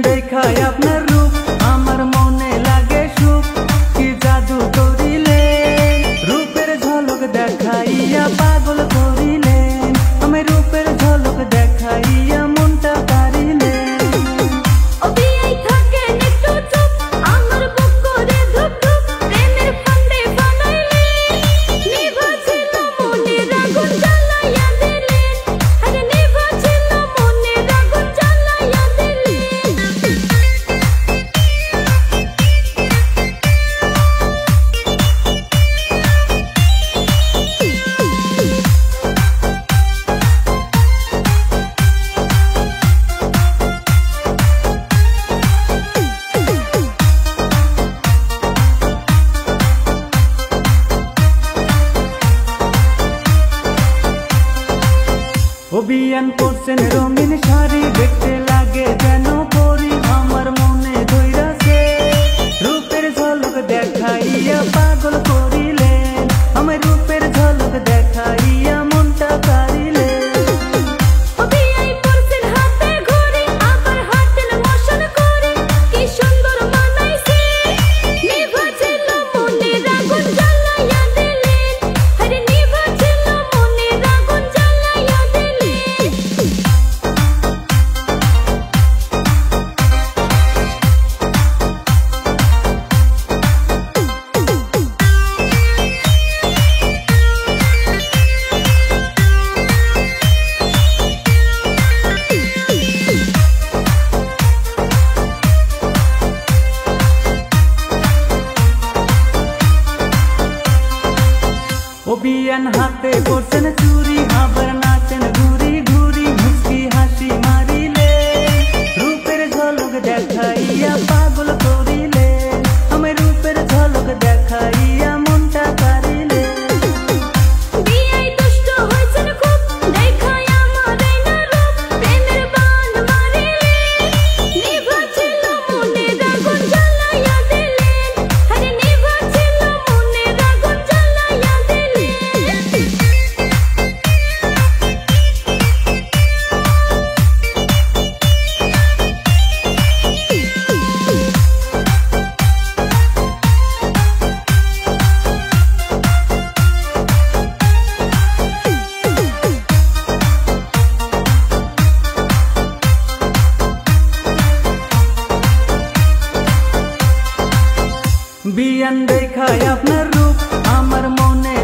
দেখায় আপনার রূপ আমার মনে লাগে সুখ কি জাদু করিলেন রূপের ঝলক দেখাইয়া পাগল করিলেন আমি রূপের ঝলক দেখাইয়া মনটা কারিলেন অভিয়ান করছেন রঙিন শাড়ি দেখতে লাগে যেন পরি আমার মনে ধইরাছে রূপের ঝলক দেখাইয়া পাগল করিলেন আমার রূপের ঝলক দেখাইয়া মনটা কারিলেন অভিয়ান হাতে করছেন চুরি আবার নাচেন ঘুরি ঘুরি মুস্কি হাসি মারিলে রূপের ঝলক দেখাইয়া পাগল করিলে আমি রূপের ঝলক দেখাইয়া মনটা কারিলে বিয়ান দেখায় আপনার রূপ আমার মনে